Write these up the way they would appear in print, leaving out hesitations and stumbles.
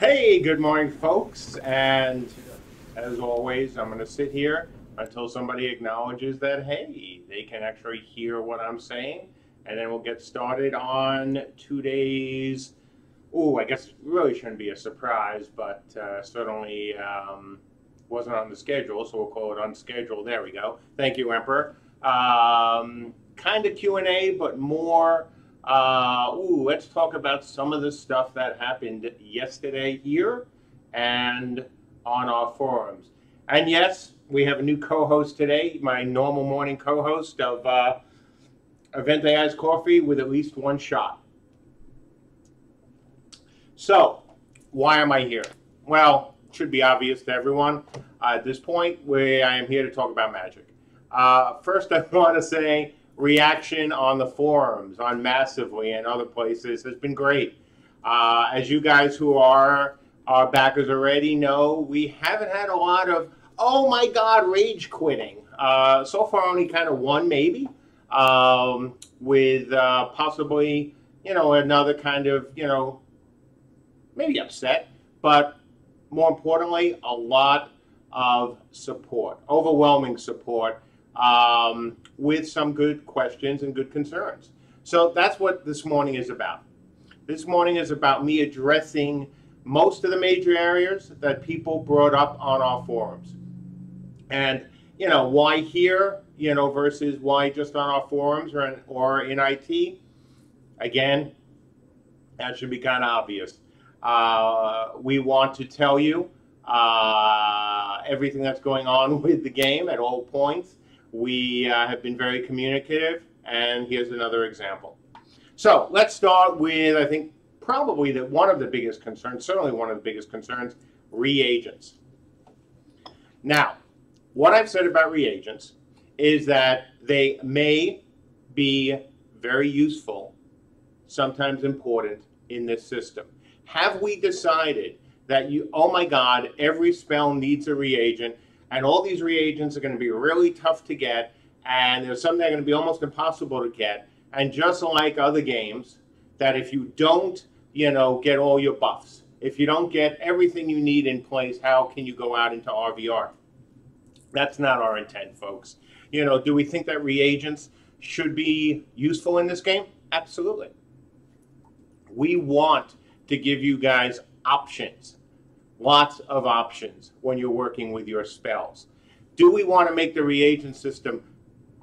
Hey, good morning, folks. And as always, I'm going to sit here until somebody acknowledges that, hey, they can actually hear what I'm saying. And then we'll get started on today's, I guess it really shouldn't be a surprise, but certainly wasn't on the schedule, so we'll call it unscheduled. There we go. Thank you, Emperor. Kind of Q&A, but more let's talk about some of the stuff that happened yesterday here and on our forums. And yes, we have a new co-host today, my normal morning co-host of Event AI's Coffee with at least one shot. So, why am I here? Well, it should be obvious to everyone at this point where I am here to talk about magic. First, I want to say reaction on the forums, on Massively and other places has been great. As you guys who are our backers already know, we haven't had a lot of, oh my God, rage quitting. So far only kind of one maybe, with possibly, another kind of, maybe upset, but more importantly, a lot of support, overwhelming support, with some good questions and good concerns. So that's what this morning is about. This morning is about me addressing most of the major areas that people brought up on our forums. And, why here, versus why just on our forums or in IT? Again, that should be kind of obvious. We want to tell you everything that's going on with the game at all points. We have been very communicative, and here's another example. So let's start with, I think, probably one of the biggest concerns, certainly one of the biggest concerns, reagents. Now, what I've said about reagents is that they may be very useful, sometimes important in this system. Have we decided that oh my God, every spell needs a reagent, and all these reagents are going to be really tough to get, and there's some that are going to be almost impossible to get, and just like other games, that if you don't, get all your buffs, if you don't get everything you need in place, how can you go out into RVR? That's not our intent, folks. Do we think that reagents should be useful in this game? Absolutely. We want to give you guys options. Lots of options when you're working with your spells. Do we want to make the reagent system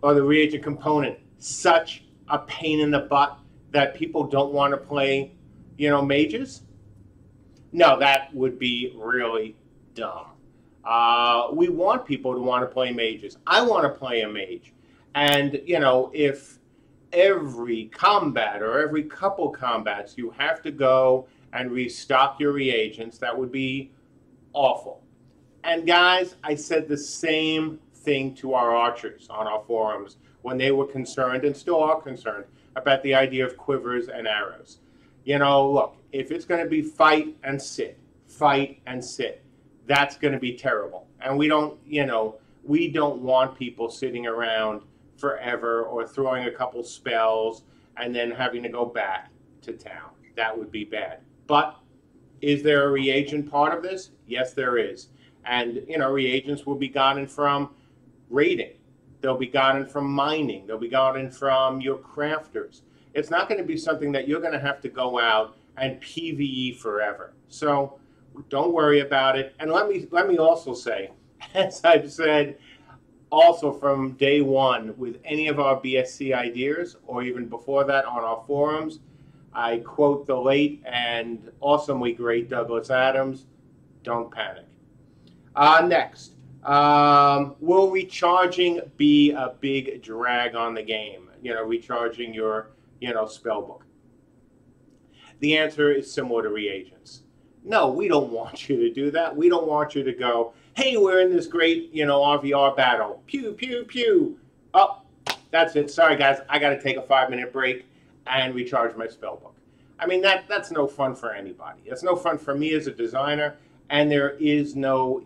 or the reagent component such a pain in the butt that people don't want to play, mages? No, that would be really dumb. We want people to want to play mages. I want to play a mage. And, if every combat or every couple combats you have to go and restock your reagents, that would be awful. And guys, I said the same thing to our archers on our forums when they were concerned, and still are concerned, about the idea of quivers and arrows. Look, if it's going to be fight and sit, that's going to be terrible. And we don't want people sitting around forever or throwing a couple spells and then having to go back to town. That would be bad. But is there a reagent part of this? Yes, there is. And, reagents will be gotten from raiding. They'll be gotten from mining. They'll be gotten from your crafters. It's not going to be something that you're going to have to go out and PvE forever. So don't worry about it. And let me also say, as I've said also from day one with any of our BSC ideas, or even before that on our forums, I quote the late and awesomely great Douglas Adams, don't panic. Next, will recharging be a big drag on the game? Recharging your, spellbook. The answer is similar to reagents. No, we don't want you to do that. We don't want you to go, hey, we're in this great, RVR battle. Pew, pew, pew. Oh, that's it. Sorry, guys. I got to take a 5-minute break and recharge my spellbook. I mean, that's no fun for anybody. It's no fun for me as a designer, and there is no,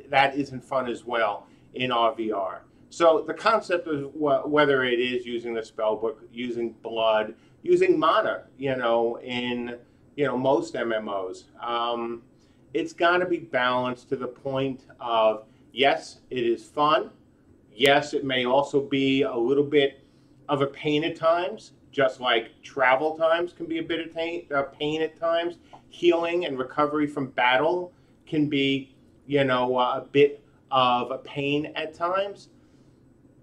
that isn't fun as well in RVR. So the concept of whether it is using the spellbook, using blood, using mana, in most MMOs. It's got to be balanced to the point of, yes, it is fun. Yes, it may also be a little bit of a pain at times, just like travel times can be a bit of pain at times. Healing and recovery from battle can be, a bit of a pain at times,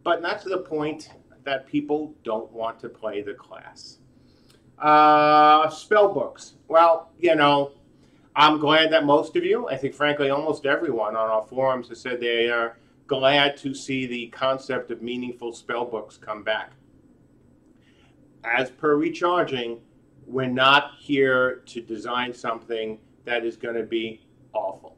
but not to the point that people don't want to play the class. Spellbooks. Well, I'm glad that most of you, I think frankly almost everyone on our forums has said they are glad to see the concept of meaningful spellbooks come back. As per recharging, we're not here to design something that is going to be awful,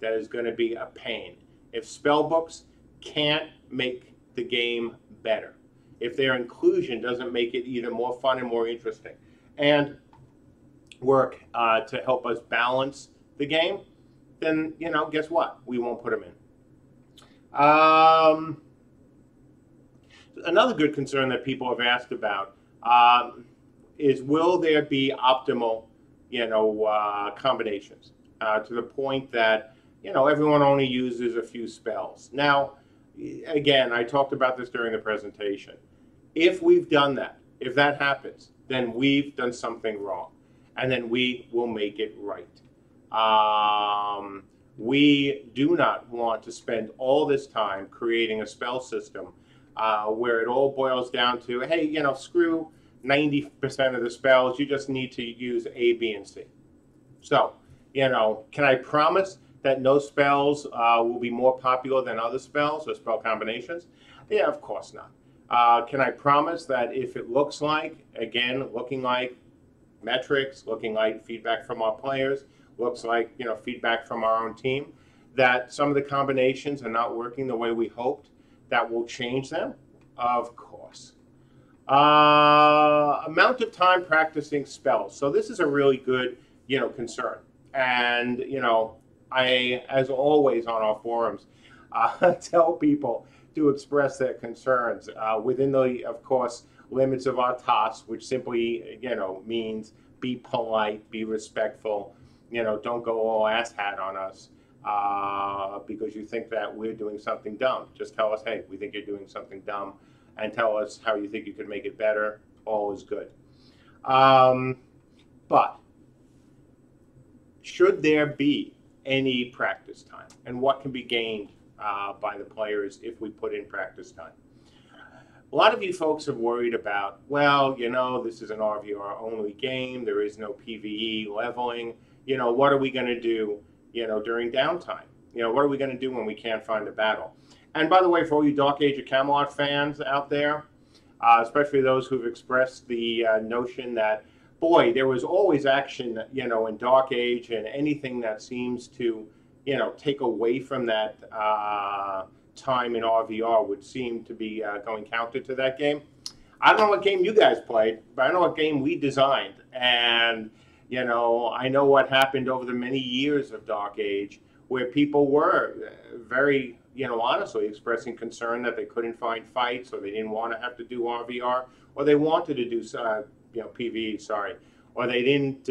that is going to be a pain. If spellbooks can't make the game better, if their inclusion doesn't make it either more fun and more interesting, and work to help us balance the game, then, guess what? We won't put them in. Another good concern that people have asked about is, will there be optimal, combinations to the point that, everyone only uses a few spells. Now, again, I talked about this during the presentation. If we've done that, if that happens, then we've done something wrong, and then we will make it right. We do not want to spend all this time creating a spell system where it all boils down to, hey, screw 90% of the spells, you just need to use A, B, and C. So, can I promise that no spells will be more popular than other spells or spell combinations? Yeah, of course not. Can I promise that if it looks like, again, looking like metrics, looking like feedback from our players, looks like, feedback from our own team, that some of the combinations are not working the way we hoped, that we'll change them? Of course. Amount of time practicing spells. So this is a really good, concern. And, I, as always on our forums, tell people to express their concerns within the, of course, limits of our TOS, which simply, means be polite, be respectful, don't go all asshat on us because you think that we're doing something dumb. Just tell us, hey, we think you're doing something dumb, and tell us how you think you can make it better. All is good. But should there be any practice time, and what can be gained by the players if we put in practice time? A lot of you folks have worried about, well, this is an RVR only game, there is no PvE leveling, what are we going to do, during downtime? What are we going to do when we can't find a battle? And by the way, for all you Dark Age of Camelot fans out there, especially those who've expressed the notion that, boy, there was always action, in Dark Age, and anything that seems to, take away from that time in RVR would seem to be going counter to that game. I don't know what game you guys played, but I know what game we designed. And, I know what happened over the many years of Dark Age, where people were very, honestly expressing concern that they couldn't find fights, or they didn't want to have to do RVR, or they wanted to do, PvE, sorry, or they didn't,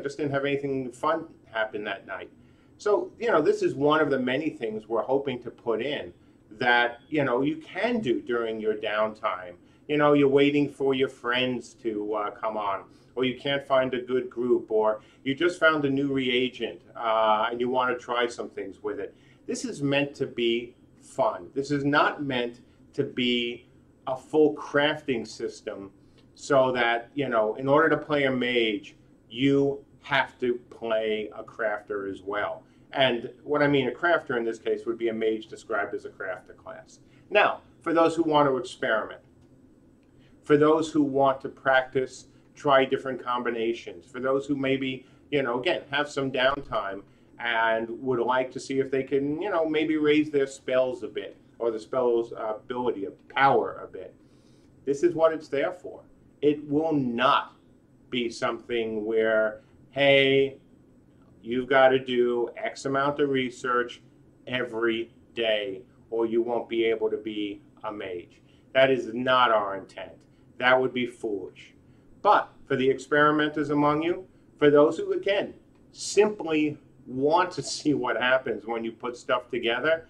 just didn't have anything fun happen that night. So, this is one of the many things we're hoping to put in that, you can do during your downtime. You're waiting for your friends to come on, or you can't find a good group, or you just found a new reagent and you want to try some things with it. This is meant to be fun. This is not meant to be a full crafting system so that, in order to play a mage, you have to play a crafter as well. And what I mean a crafter in this case would be a mage described as a crafter class. Now, for those who want to experiment, for those who want to practice, try different combinations, for those who maybe, again, have some downtime and would like to see if they can, maybe raise their spells a bit, or the spell's ability of power a bit. This is what it's there for. It will not be something where, hey, you've got to do X amount of research every day, or you won't be able to be a mage. That is not our intent. That would be foolish. But for the experimenters among you, For those who, again, simply want to see what happens when you put stuff together,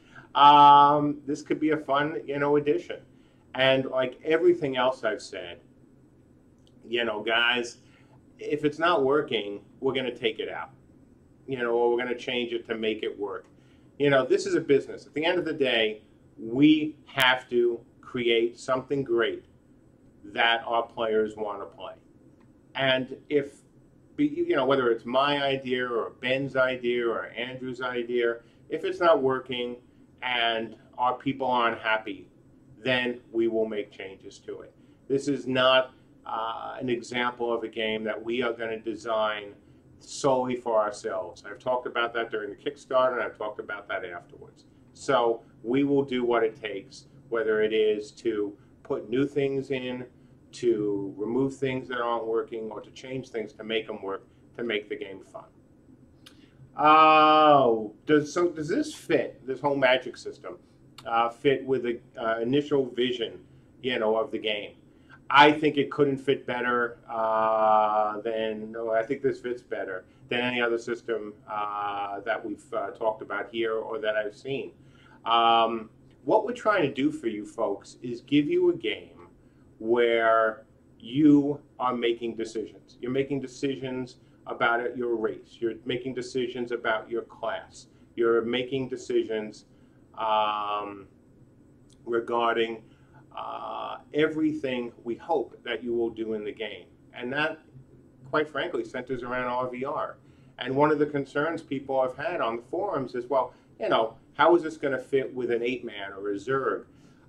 this could be a fun, addition. And like everything else I've said, guys, if it's not working, we're going to take it out, or we're going to change it to make it work. This is a business. At the end of the day, we have to create something great that our players want to play. And if, whether it's my idea or Ben's idea or Andrew's idea, if it's not working and our people aren't happy, then we will make changes to it. This is not an example of a game that we are going to design solely for ourselves. I've talked about that during the Kickstarter, and I've talked about that afterwards. So we will do what it takes, whether it is to put new things in, to remove things that aren't working, or to change things to make them work, to make the game fun. Does this fit, this whole magic system, fit with the initial vision, of the game? I think it couldn't fit better I think this fits better than any other system that we've talked about here or that I've seen. What we're trying to do for you folks is give you a game where you are making decisions. You're making decisions about your race. You're making decisions about your class. You're making decisions regarding everything we hope that you will do in the game. And that, quite frankly, centers around RVR. And one of the concerns people have had on the forums is, well, how is this going to fit with an 8-man or a Zerg?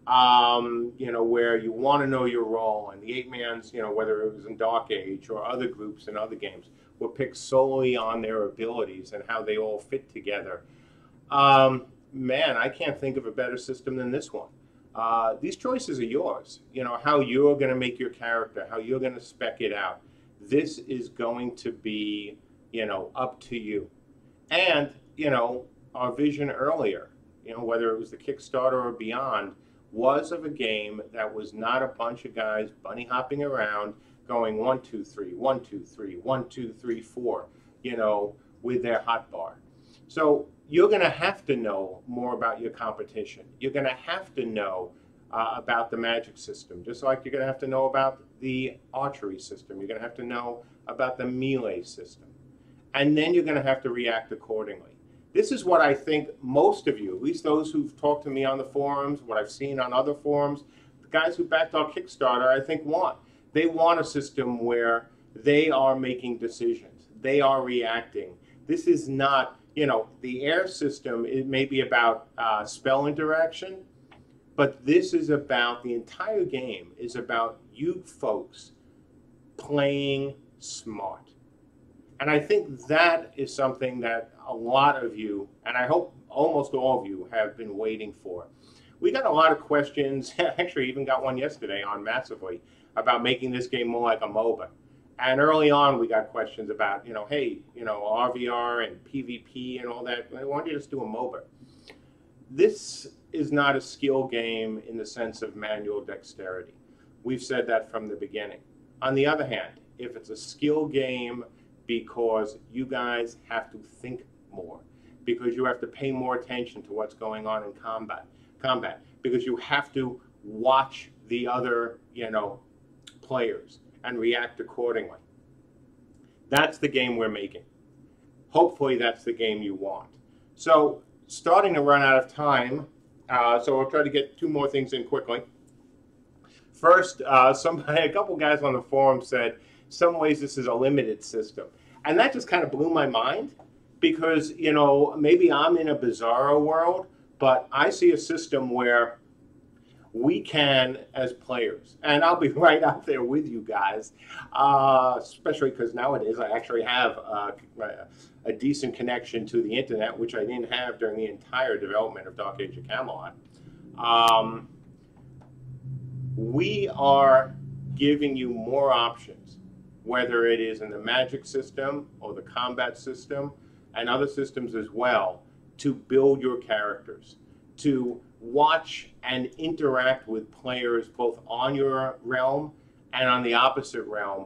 Where you want to know your role, and the 8-mans, whether it was in Dark Age or other groups and other games, were picked solely on their abilities and how they all fit together. Man, I can't think of a better system than this one. These choices are yours. How you're going to make your character, how you're going to spec it out. This is going to be, up to you. And, our vision earlier, whether it was the Kickstarter or beyond, was of a game that was not a bunch of guys bunny hopping around going 1, 2, 3, 1, 2, 3, 1, 2, 3, 4, with their hotbar. So you're going to have to know more about your competition. You're going to have to know about the magic system, just like you're going to have to know about the archery system. You're going to have to know about the melee system. And then you're going to have to react accordingly. This is what I think most of you, at least those who've talked to me on the forums, what I've seen on other forums, the guys who backed our Kickstarter, I think want. They want a system where they are making decisions. They are reacting. This is not, the air system, it may be about spell interaction, but this is about, the entire game is about you folks playing smart. And I think that is something that a lot of you, and I hope almost all of you, have been waiting for. We got a lot of questions, actually even got one yesterday on Massively, about making this game more like a MOBA. And early on we got questions about, hey, RVR and PvP and all that. Why don't you just do a MOBA? This is not a skill game in the sense of manual dexterity. We've said that from the beginning. On the other hand, if it's a skill game because you guys have to think more, because you have to pay more attention to what's going on in combat, because you have to watch the other, players and react accordingly. That's the game we're making. Hopefully that's the game you want. So, starting to run out of time, so I'll try to get 2 more things in quickly. First, a couple guys on the forum said, some ways this is a limited system. And that just kind of blew my mind because, maybe I'm in a bizarro world, but I see a system where we can, as players, and I'll be right out there with you guys, especially because nowadays I actually have a decent connection to the internet, which I didn't have during the entire development of Dark Age of Camelot. We are giving you more options, whether it is in the magic system or the combat system and other systems as well, to build your characters, to watch and interact with players both on your realm and on the opposite realm,